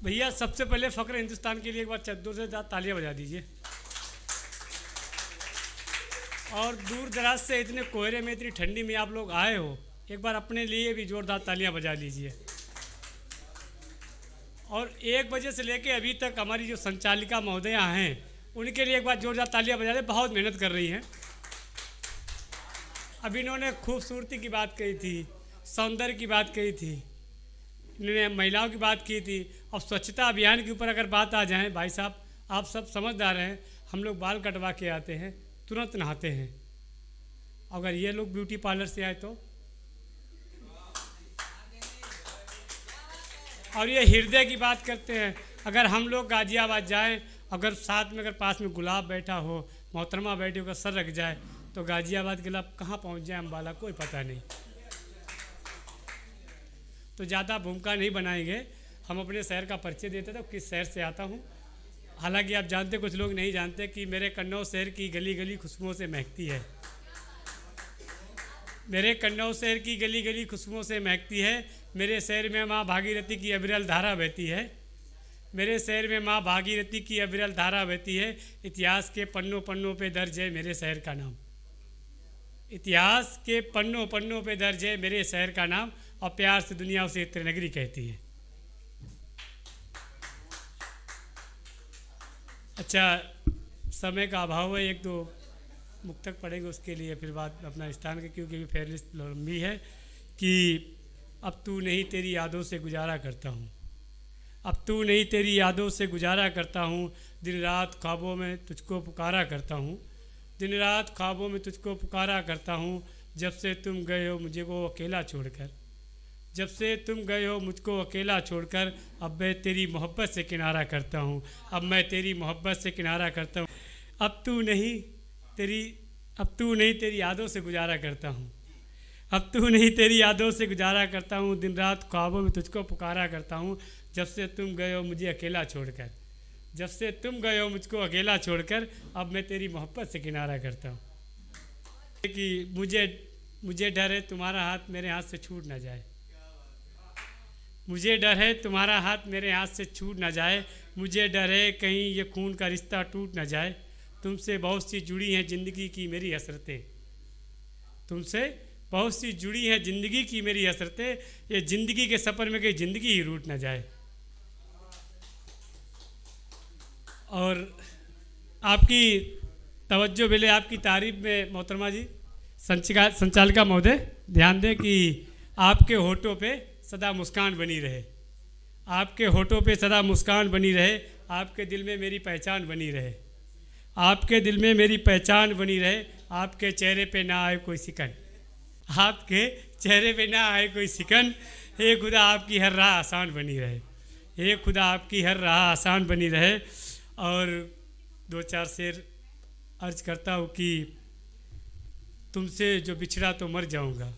भैया सबसे पहले फ़ख्र हिंदुस्तान के लिए एक बार चद्दों से तालियां बजा दीजिए। और दूर दराज से इतने कोहरे में, इतनी ठंडी में आप लोग आए हो, एक बार अपने लिए भी जोरदार तालियां बजा लीजिए। और 1 बजे से लेके अभी तक हमारी जो संचालिका महोदया हैं, उनके लिए एक बार जोरदार तालियां बजा दें। बहुत मेहनत कर रही हैं। अब इन्होंने खूबसूरती की बात कही थी, सौंदर्य की बात कही थी, इन्होंने महिलाओं की बात की थी। अब स्वच्छता अभियान के ऊपर अगर बात आ जाए, भाई साहब आप सब समझदार हैं, हम लोग बाल कटवा के आते हैं, तुरंत नहाते हैं। अगर ये लोग ब्यूटी पार्लर से आए तो, और ये हृदय की बात करते हैं। अगर हम लोग गाजियाबाद जाएं, अगर साथ में अगर पास में गुलाब बैठा हो, मोहतरमा बैठी होकर सर रख जाए, तो गाजियाबाद के गुलाब कहाँ पहुँच जाए अम्बाला कोई पता नहीं। तो ज़्यादा भूमिका नहीं बनाएंगे, हम अपने शहर का परिचय देते थे, किस शहर से आता हूँ। हालांकि आप जानते, कुछ लोग नहीं जानते कि मेरे कन्नौज शहर की गली गली खुशबुओं से महकती है। मेरे कन्नौज शहर की गली गली खुशबुओं से महकती है। मेरे शहर में माँ भागीरथी की अविरल धारा बहती है। मेरे शहर में माँ भागीरथी की अविरल धारा बहती है। इतिहास के पन्नों पन्नों पे दर्ज है मेरे शहर का नाम। इतिहास के पन्नों पन्नों पे दर्ज है मेरे शहर का नाम, और प्यार से दुनिया उसे त्रिनगरी कहती है। अच्छा, समय का अभाव है, 1-2 मुक्तक पढ़ेंगे, उसके लिए फिर बात अपना स्थान के, क्योंकि फेयरलिस्ट लंबी है। कि अब तू नहीं तेरी यादों से गुजारा करता हूँ, अब तू नहीं तेरी यादों से गुजारा करता हूँ, दिन रात ख्वाबों में तुझको पुकारा करता हूँ, दिन रात ख्वाबों में तुझको पुकारा करता हूँ। जब से तुम गए हो मुझे को अकेला छोड़कर, जब से तुम गए हो मुझको अकेला छोड़कर, अब मैं तेरी मोहब्बत से किनारा करता हूँ, अब मैं तेरी मोहब्बत से किनारा करता हूँ। अब तू नहीं तेरी यादों से गुजारा करता हूँ, अब तू नहीं तेरी यादों से गुजारा करता हूँ, दिन रात ख्वाबों में तुझको पुकारा करता हूँ। जब से तुम गए हो मुझे अकेला छोड़कर, जब से तुम गए हो मुझको अकेला छोड़कर, अब मैं तेरी मोहब्बत से किनारा करता हूँ। कि मुझे डर है तुम्हारा हाथ मेरे हाथ से छूट ना जाए, मुझे डर है तुम्हारा हाथ मेरे हाथ से छूट ना जाए, मुझे डर है कहीं ये खून का रिश्ता टूट ना जाए। तुमसे बहुत सी जुड़ी हैं ज़िंदगी की मेरी हसरतें, तुमसे बहुत सी जुड़ी हैं ज़िंदगी की मेरी हसरतें, ये ज़िंदगी के सफ़र में कहीं ज़िंदगी ही रूठ ना जाए। और आपकी तवज्जो मिले, आपकी तारीफ में मोहतरमा जी संचालिका महोदय ध्यान दें कि आपके होठों पे सदा मुस्कान बनी रहे, आपके होठों पे सदा मुस्कान बनी रहे, आपके दिल में मेरी पहचान बनी रहे, आपके दिल में मेरी पहचान बनी रहे। आपके चेहरे पे ना आए कोई सिकन, आपके चेहरे पे ना आए कोई सिकन, हे खुदा आपकी हर राह आसान बनी रहे, हे खुदा आपकी हर राह आसान बनी रहे। और 2-4 शेर अर्ज करता हूँ कि तुमसे जो बिछड़ा तो मर जाऊँगा,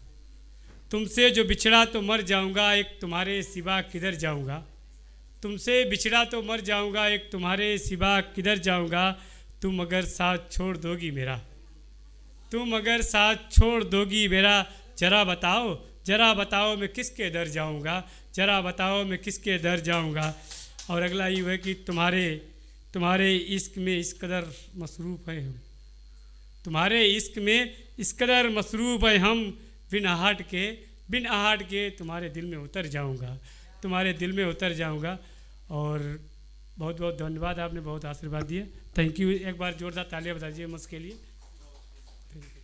तुमसे जो बिछड़ा तो मर जाऊँगा, एक तुम्हारे सिवा किधर जाऊँगा, तुमसे बिछड़ा तो मर जाऊँगा, एक तुम्हारे सिवा किधर जाऊँगा। तुम अगर साथ छोड़ दोगी मेरा, तुम अगर साथ छोड़ दोगी मेरा, जरा बताओ मैं किसके दर जाऊँगा, जरा बताओ मैं किसके दर जाऊँगा। और अगला ये है कि तुम्हारे इश्क में इस कदर मसरूफ़ हैं हम, तुम्हारे इश्क में इस कदर मसरूफ़ हैं हम, बिन आहट के तुम्हारे दिल में उतर जाऊंगा, तुम्हारे दिल में उतर जाऊंगा। और बहुत बहुत धन्यवाद, आपने बहुत आशीर्वाद दिए। Thank you. एक बार जोरदार तालियां बता दीजिए मुझके लिए। Thank you.